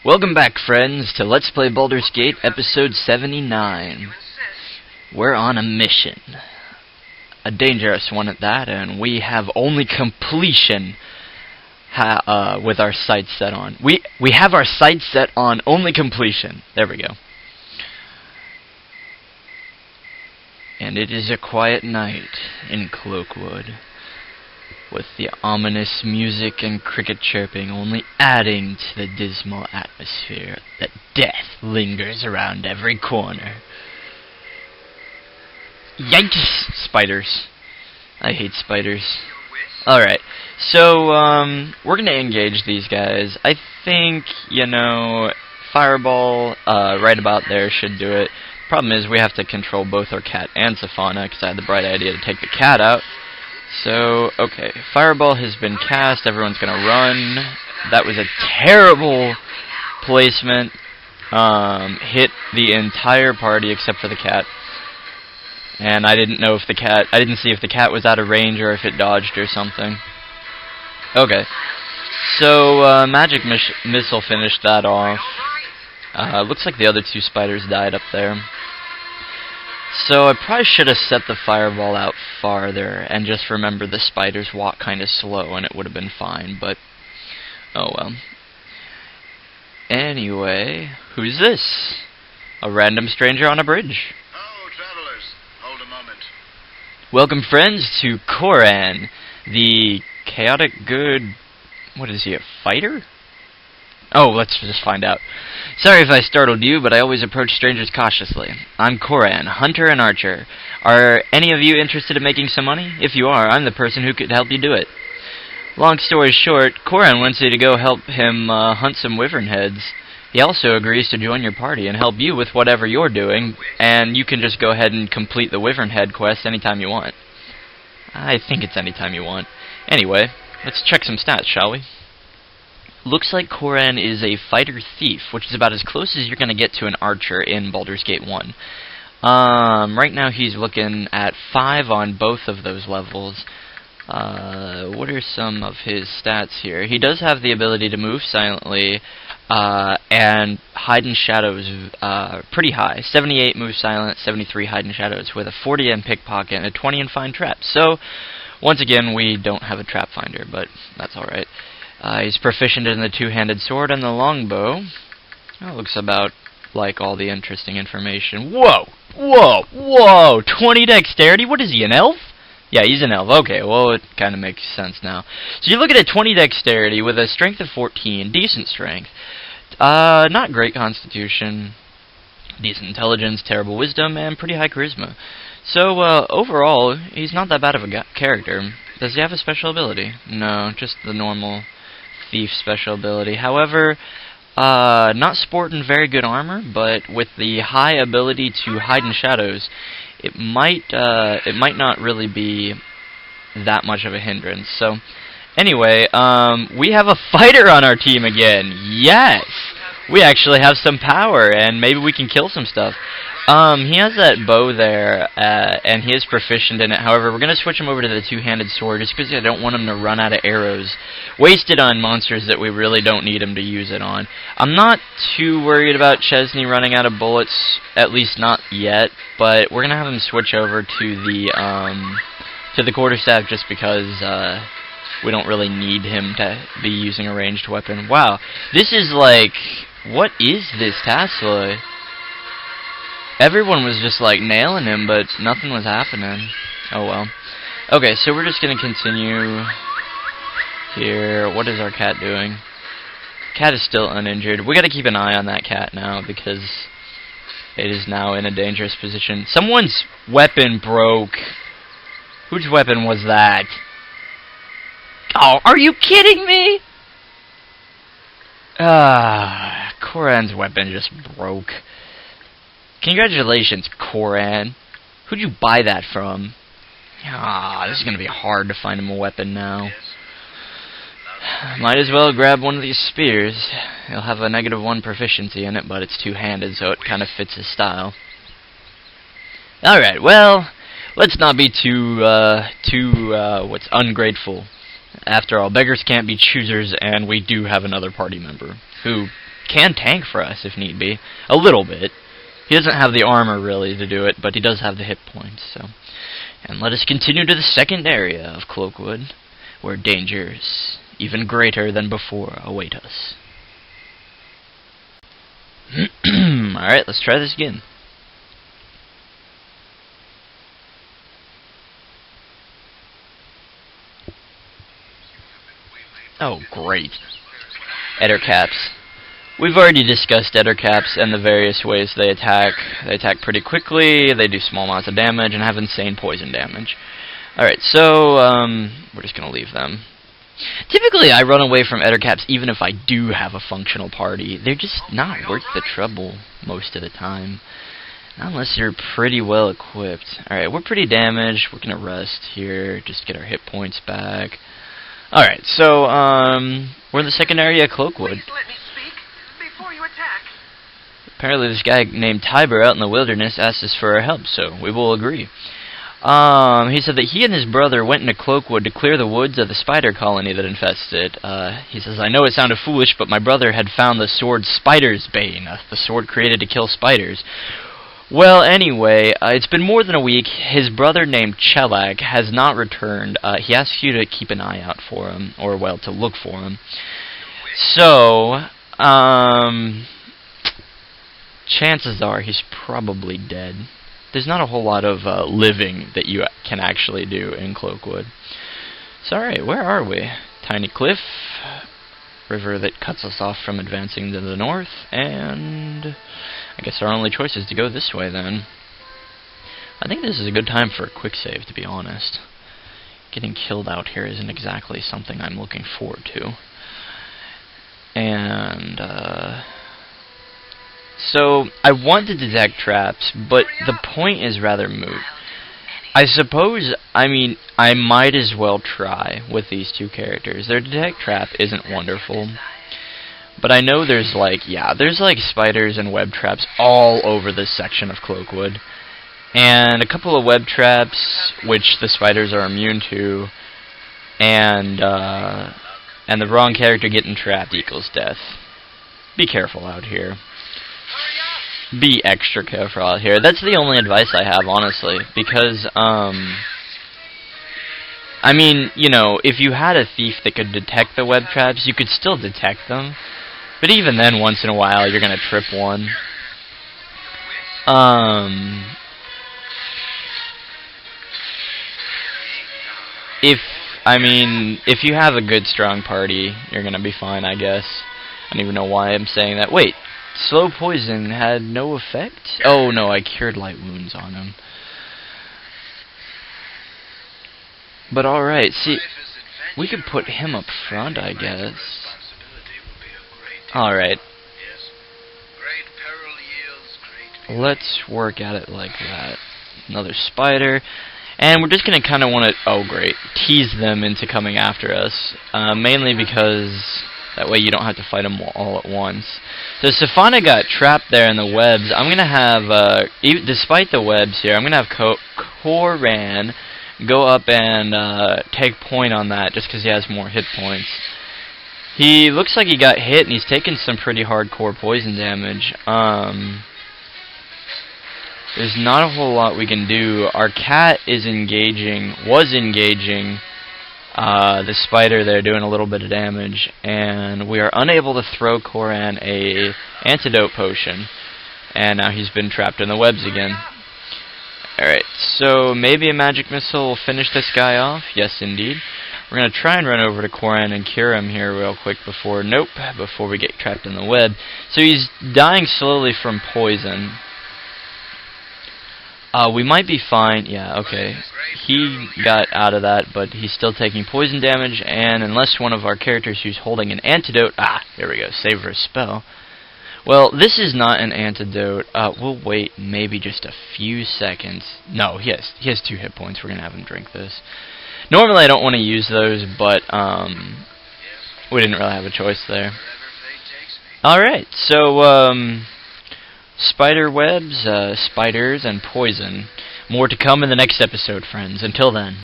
Welcome back, friends, to Let's Play Baldur's Gate, episode 79. We're on a mission. A dangerous one at that, and we have only completion with our sights set on. We have our sights set on only completion. There we go. And it is a quiet night in Cloakwood, with the ominous music and cricket chirping only adding to the dismal atmosphere that death lingers around every corner. Yikes! Spiders. I hate spiders. Alright, so, we're gonna engage these guys. I think, Fireball, right about there should do it. Problem is, we have to control both our cat and Safana, because I had the bright idea to take the cat out. So, okay, Fireball has been cast, everyone's gonna run. That was a terrible placement. Hit the entire party except for the cat. And I didn't see if the cat was out of range or if it dodged or something. Okay. So, Magic Missile finished that off. Looks like the other two spiders died up there. So I probably should have set the fireball out farther and just remember the spiders walk kind of slow and it would have been fine, but oh well. Anyway, who's this? A random stranger on a bridge. Oh, travelers, hold a moment. Welcome, friends, to Koran, the chaotic good... What is he, a fighter? Oh, let's just find out. Sorry if I startled you, but I always approach strangers cautiously. I'm Koran, hunter and archer. Are any of you interested in making some money? If you are, I'm the person who could help you do it. Long story short, Koran wants you to go help him hunt some wyvern heads. He also agrees to join your party and help you with whatever you're doing, and you can just go ahead and complete the wyvern head quest anytime you want. I think it's anytime you want. Anyway, let's check some stats, shall we? Looks like Koran is a fighter thief, which is about as close as you're going to get to an archer in Baldur's Gate 1. Right now he's looking at 5 on both of those levels. What are some of his stats here? He does have the ability to move silently, and hide in shadows pretty high. 78 move silent, 73 hide in shadows, with a 40 in pickpocket and a 20 in find traps. So, once again, we don't have a trap finder, but that's alright. He's proficient in the two-handed sword and the longbow. That looks about like all the interesting information. Whoa! Whoa! Whoa! 20 dexterity? What is he, an elf? Yeah, he's an elf. Okay, well, it kind of makes sense now. So you look at a 20 dexterity with a strength of 14. Decent strength. Not great constitution. Decent intelligence, terrible wisdom, and pretty high charisma. So, overall, he's not that bad of a character. Does he have a special ability? No, just the normal thief special ability. However, not sporting very good armor, but with the high ability to hide in shadows, it might not really be that much of a hindrance. So, anyway, we have a fighter on our team again. Yes! We actually have some power, and maybe we can kill some stuff. He has that bow there, and he is proficient in it. However, we're going to switch him over to the two-handed sword, just because I don't want him to run out of arrows. Waste it on monsters that we really don't need him to use it on. I'm not too worried about Chezni running out of bullets, at least not yet, but we're going to have him switch over to the quarterstaff just because, we don't really need him to be using a ranged weapon. Wow, this is like... What is this tassel? Everyone was just like nailing him, but nothing was happening. Oh well. Okay, so we're just gonna continue here. What is our cat doing? Cat is still uninjured. We gotta keep an eye on that cat now because it is now in a dangerous position. Someone's weapon broke. Whose weapon was that? Oh, are you kidding me? Koran's weapon just broke. Congratulations, Koran. Who'd you buy that from? This is gonna be hard to find him a weapon now. Might as well grab one of these spears. He'll have a -1 proficiency in it, but it's two-handed, so it kind of fits his style. Alright, well, let's not be too ungrateful. After all, beggars can't be choosers, and we do have another party member who can tank for us if need be. A little bit. He doesn't have the armor really to do it, but he does have the hit points. So, and let us continue to the second area of Cloakwood, where dangers even greater than before await us. Alright, let's try this again. Oh, great. Ettercaps. We've already discussed Ettercaps and the various ways they attack. They attack pretty quickly, they do small amounts of damage, and have insane poison damage. Alright, so, we're just gonna leave them. Typically, I run away from Ettercaps even if I do have a functional party. They're just not worth the trouble most of the time. Not unless you're pretty well equipped. Alright, we're pretty damaged. We're gonna rest here, just get our hit points back. Alright, so, we're in the second area of Cloakwood. Please let me speak before you attack. Apparently this guy named Tiber out in the wilderness asked us for our help, so we will agree. He said that he and his brother went into Cloakwood to clear the woods of the spider colony that infested it. He says, I know it sounded foolish, but my brother had found the sword Spider's Bane, the sword created to kill spiders. Well, anyway, it's been more than a week. His brother named Chelag has not returned. He asks you to keep an eye out for him, or, well, to look for him. So, chances are he's probably dead. There's not a whole lot of living that you can actually do in Cloakwood. So, alright, where are we? Tiny cliff, river that cuts us off from advancing to the north, and I guess our only choice is to go this way then. I think this is a good time for a quick save, to be honest. Getting killed out here isn't exactly something I'm looking forward to. And, so, I want to detect traps, but the point is rather moot. I suppose, I mean, I might as well try with these two characters. Their detect trap isn't wonderful, but I know there's like, there's like spiders and web traps all over this section of Cloakwood. And a couple of web traps, which the spiders are immune to, and the wrong character getting trapped equals death. Be careful out here. Be extra careful out here. That's the only advice I have, honestly, because, I mean, you know, if you had a thief that could detect the web traps, you could still detect them, but even then, once in a while, you're gonna trip one. If you have a good, strong party, you're gonna be fine, I guess. I don't even know why I'm saying that. Wait. Slow poison had no effect? Oh no, I cured light wounds on him. But alright, see, we could put him up front, I guess. Alright. Let's work at it like that. Another spider. And we're just going to kind of want to, oh great, tease them into coming after us. Mainly because that way you don't have to fight them all at once. So Safana got trapped there in the webs. I'm going to have, despite the webs here, I'm going to have Koran go up and take point on that just because he has more hit points. He looks like he got hit and he's taken some pretty hardcore poison damage. There's not a whole lot we can do. Our cat was engaging the spider there, doing a little bit of damage, and we are unable to throw Koran a antidote potion, and now he's been trapped in the webs again. Alright, so maybe a magic missile will finish this guy off. Yes, indeed. We're going to try and run over to Koran and cure him here real quick before we get trapped in the web. So he's dying slowly from poison. We might be fine. Yeah, okay. He got out of that, but he's still taking poison damage, and unless one of our characters who's holding an antidote... here we go. Save for a spell. Well, this is not an antidote. We'll wait maybe just a few seconds. No, he has 2 hit points. We're going to have him drink this. Normally I don't want to use those, but we didn't really have a choice there. Alright, so... spider webs, spiders, and poison. More to come in the next episode, friends. Until then.